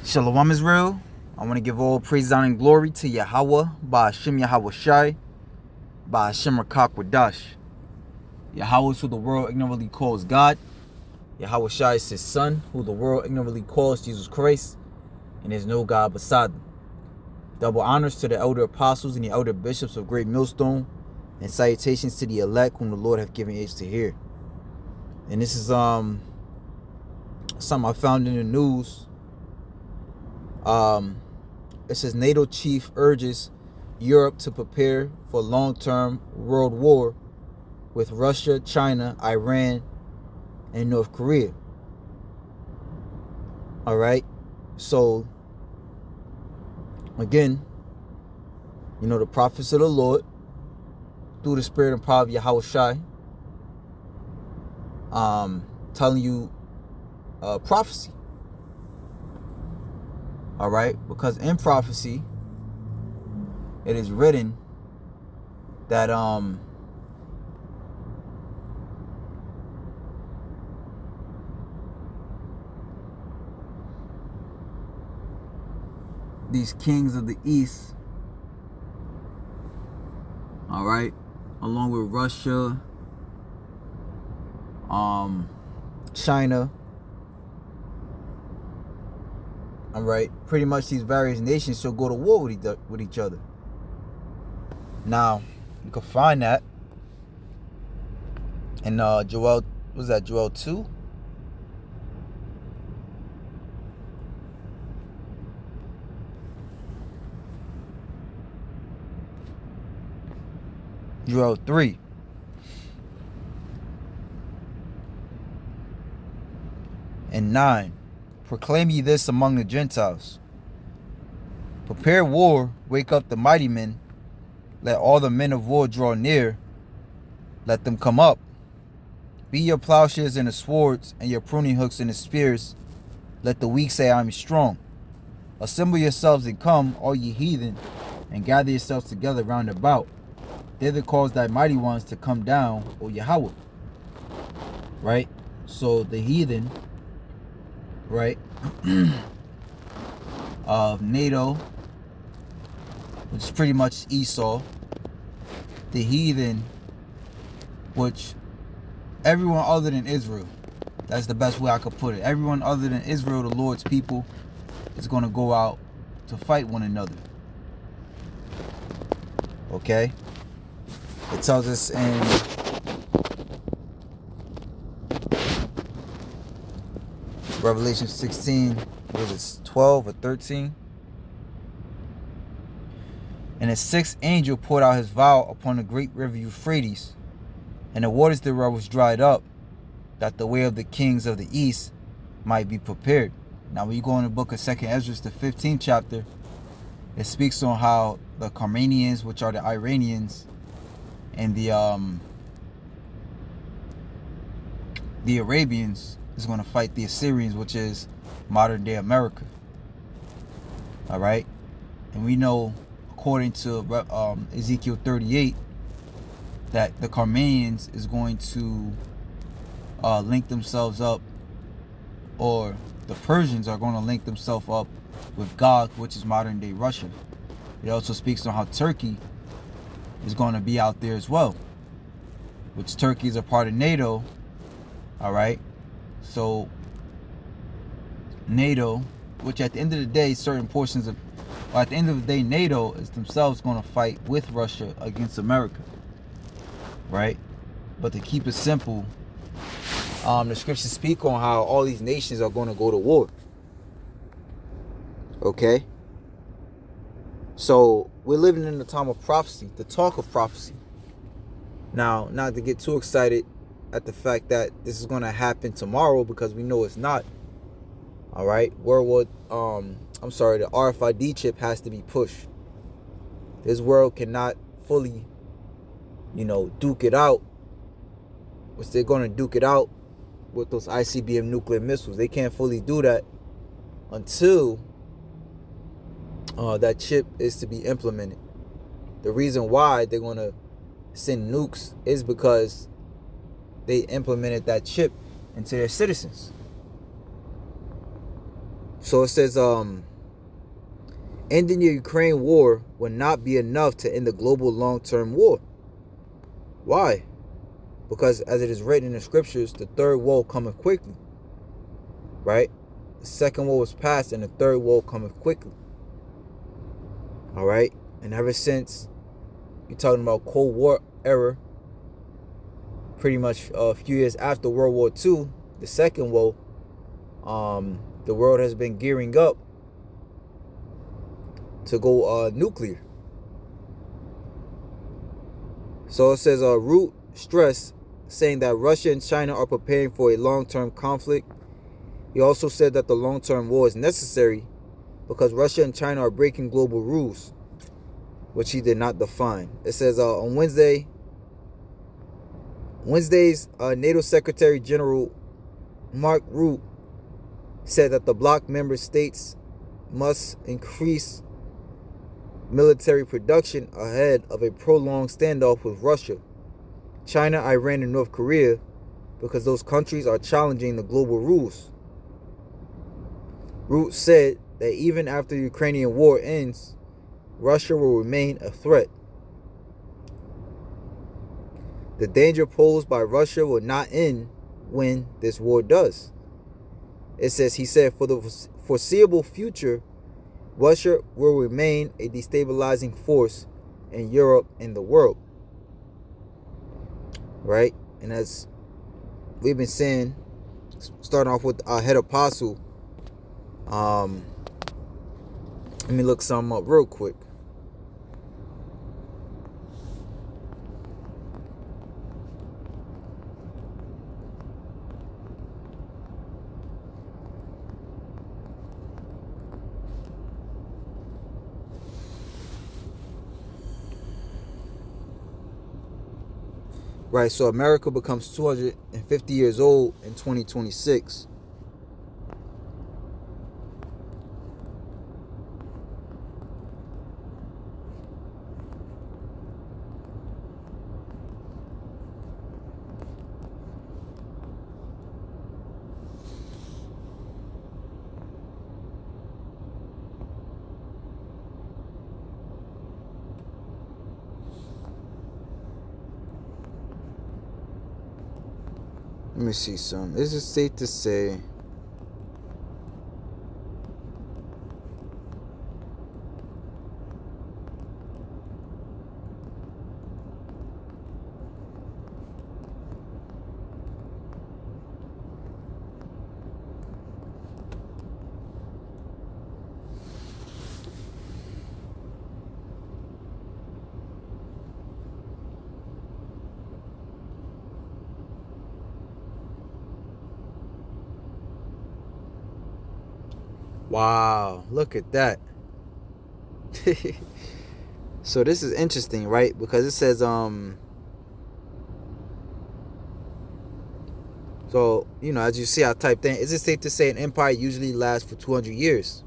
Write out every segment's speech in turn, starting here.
Shalom Israel. I want to give all praise, honor, and glory to Yahweh, Ba'ashem Yahweh Shai, Ba'ashem Rakakwadash. Yahweh is who the world ignorantly calls God. Yahweh Shai is his son, who the world ignorantly calls Jesus Christ, and there's no God beside them. Double honors to the elder apostles and the elder bishops of Great Millstone, and salutations to the elect whom the Lord have given ears to hear. And this is something I found in the news. It says NATO chief urges Europe to prepare for long-term world war with Russia, China, Iran, and North Korea. All right. So again, the prophets of the Lord, through the spirit and power of Yahweh Shai, telling you prophecy. All right, because in prophecy, it is written that these kings of the east, all right, along with Russia, China, all right, pretty much these various nations shall go to war with each other. Now, you can find that in Joel, was that Joel 2? Joel 3. And 9. Proclaim ye this among the Gentiles. Prepare war, wake up the mighty men. Let all the men of war draw near. Let them come up. Be your plowshares and the swords, and your pruning hooks and the spears. Let the weak say, I am strong. Assemble yourselves and come, all ye heathen, and gather yourselves together round about. Thither cause thy mighty ones to come down, O Yahweh. Right? So the heathen, right, of NATO, which is pretty much Esau, the heathen, which everyone other than Israel, that's the best way I could put it. Everyone other than Israel, the Lord's people, is going to go out to fight one another. Okay? It tells us in Revelation 16, what is it, 12 or 13? And the sixth angel poured out his vial upon the great river Euphrates, and the waters thereof was dried up, that the way of the kings of the east might be prepared. Now when you go in the book of 2nd Ezra, the 15th chapter, it speaks on how the Carmanians, which are the Iranians, and the Arabians is going to fight the Assyrians, which is modern day America. All right, and we know, according to Ezekiel 38, that the Carmanians is going to link themselves up, or the Persians are going to link themselves up with Gog, which is modern day Russia. It also speaks on how Turkey is going to be out there as well, which Turkey is a part of NATO. All right, so NATO, which at the end of the day, certain portions of, or at the end of the day, NATO is themselves going to fight with Russia against America, right? But to keep it simple, the scriptures speak on how all these nations are going to go to war. Okay, so we're living in the time of prophecy, the talk of prophecy. Now, not to get too excited at the fact that this is going to happen tomorrow, because we know it's not. All right, the RFID chip has to be pushed. This world cannot fully, duke it out, which they're going to duke it out with those ICBM nuclear missiles. They can't fully do that until that chip is to be implemented. The reason why they're going to send nukes is because they implemented that chip into their citizens. So it says, ending the Ukraine war will not be enough to end the global long-term war. Why? Because as it is written in the scriptures, the third woe cometh quickly. Right? The second woe was past and the third woe cometh quickly. Alright? And ever since you're talking about Cold War era, pretty much a few years after World War II, the second woe, the world has been gearing up to go nuclear. So it says Root stressed, saying that Russia and China are preparing for a long-term conflict. He also said that the long-term war is necessary because Russia and China are breaking global rules, which he did not define. It says on Wednesday's NATO Secretary General Mark Rutte said that the bloc member states must increase military production ahead of a prolonged standoff with Russia, China, Iran, and North Korea, because those countries are challenging the global rules. Rutte said that even after the Ukrainian war ends, Russia will remain a threat. The danger posed by Russia will not end when this war does. It says, he said, for the foreseeable future, Russia will remain a destabilizing force in Europe and the world. Right? And as we've been saying, starting off with our head apostle, let me look something up real quick. Right, so America becomes 250 years old in 2026. Let me see some. Is it safe to say wow, look at that. So this is interesting, right? Because it says so, as you see, I typed in, is it safe to say an empire usually lasts for 200 years?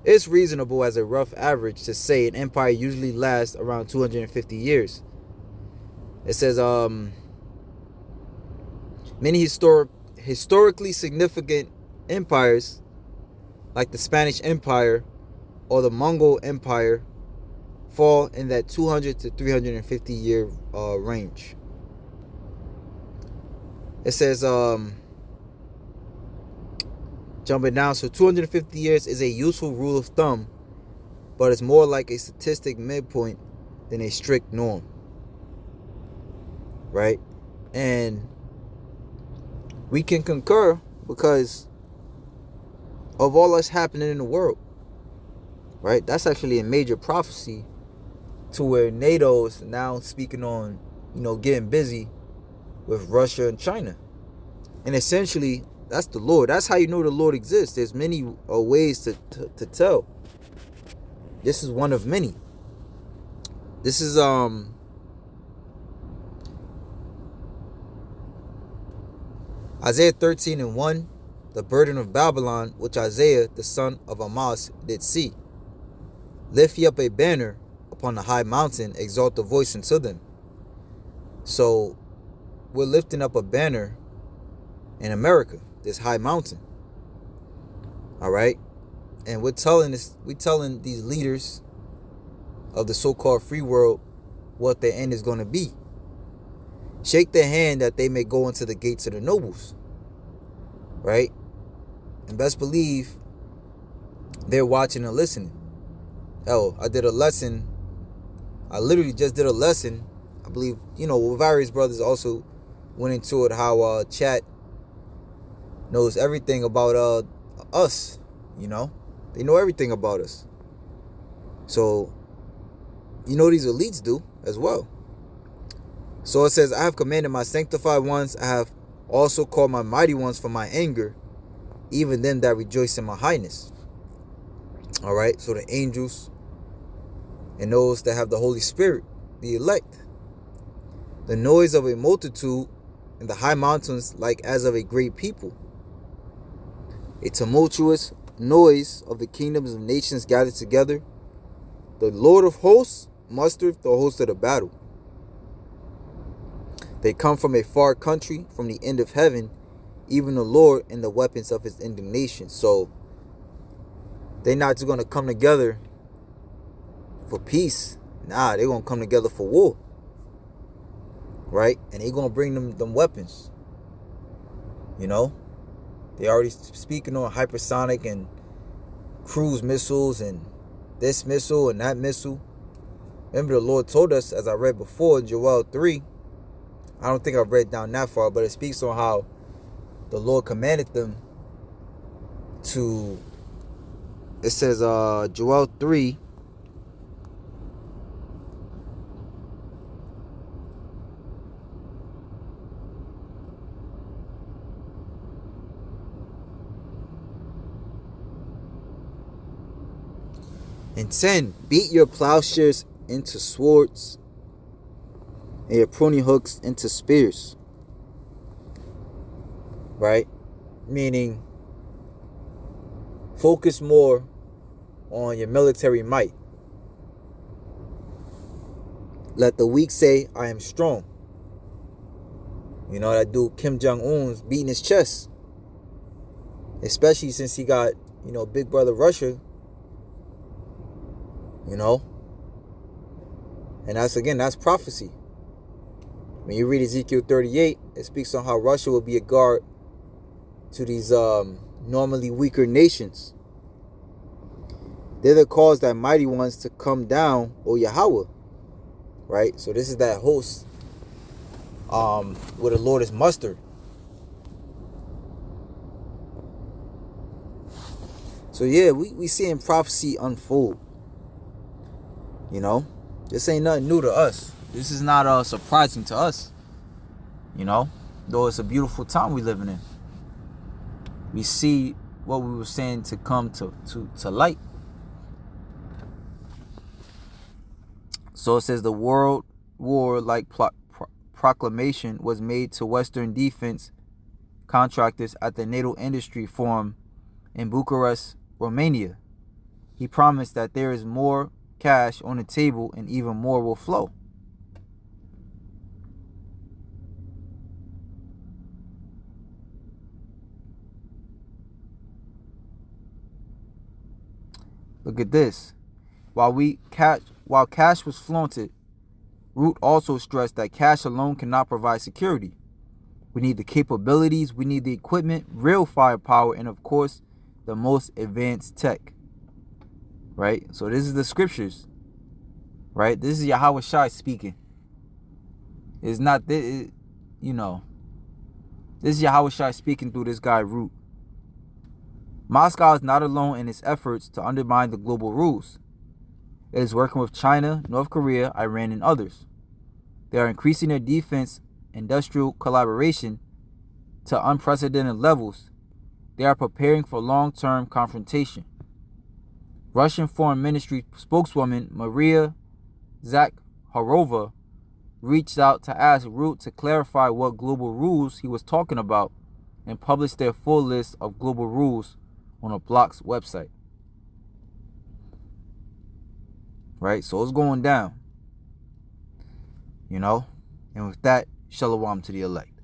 It's reasonable as a rough average to say an empire usually lasts around 250 years. It says many historically significant empires like the Spanish Empire or the Mongol Empire fall in that 200 to 350 year range. It says jumping down, so 250 years is a useful rule of thumb, but it's more like a statistic midpoint than a strict norm. Right? And we can concur because of all that's happening in the world. Right? That's actually a major prophecy to where NATO is now speaking on, getting busy with Russia and China. And essentially, that's the Lord. That's how you know the Lord exists. There's many ways to tell. This is one of many. This is Isaiah 13:1, the burden of Babylon, which Isaiah the son of Amoz did see. Lift ye up a banner upon the high mountain, exalt the voice unto them. So we're lifting up a banner in America, this high mountain. All right. And we're telling these leaders of the so-called free world what their end is going to be. Shake their hand that they may go into the gates of the nobles, right? And best believe they're watching and listening. Hell, I literally just did a lesson. I believe, various brothers also went into it, how chat knows everything about us. They know everything about us. So these elites do as well. So it says, I have commanded my sanctified ones, I have also called my mighty ones from my anger, even them that rejoice in my highness. All right, so the angels and those that have the Holy Spirit, the elect. The noise of a multitude in the high mountains, like as of a great people. A tumultuous noise of the kingdoms of nations gathered together. The Lord of hosts mustereth the host of the battle. They come from a far country, from the end of heaven, even the Lord and the weapons of his indignation. So they're not just going to come together for peace. Nah, they're going to come together for war. Right? And they're going to bring them weapons. They already speaking on hypersonic and cruise missiles and this missile and that missile. Remember, the Lord told us, as I read before in Joel 3, I don't think I've read down that far, but it speaks on how the Lord commanded them to, it says Joel 3, and 10, beat your plowshares into swords and your pruning hooks into spears. Right? Meaning, focus more on your military might. Let the weak say, I am strong. That dude Kim Jong-un's beating his chest. Especially since he got, big brother Russia. And that's prophecy. When you read Ezekiel 38, it speaks on how Russia will be a guard to these normally weaker nations. They're the cause that mighty ones to come down, O Yahweh. Right? So this is that host where the Lord is mustered. So yeah, we seeing prophecy unfold. This ain't nothing new to us. This is not surprising to us. Though it's a beautiful time we living in. We see what we were saying to come to light. So it says the world war like proclamation was made to Western defense contractors at the Nato Industry Forum in Bucharest, Romania. He promised that there is more cash on the table and even more will flow. Look at this. While cash was flaunted, Root also stressed that cash alone cannot provide security. We need the capabilities, we need the equipment, real firepower, and of course, the most advanced tech. Right? So this is the scriptures. Right? This is Yahweh Shai speaking. It's not this, this is Yahweh Shai speaking through this guy Root. Moscow is not alone in its efforts to undermine the global rules. It is working with China, North Korea, Iran, and others. They are increasing their defense industrial collaboration to unprecedented levels. They are preparing for long-term confrontation. Russian Foreign Ministry spokeswoman Maria Zakharova reached out to ask Root to clarify what global rules he was talking about and published their full list of global rules on a block's website. Right? So it's going down. And with that, shalom to the elect.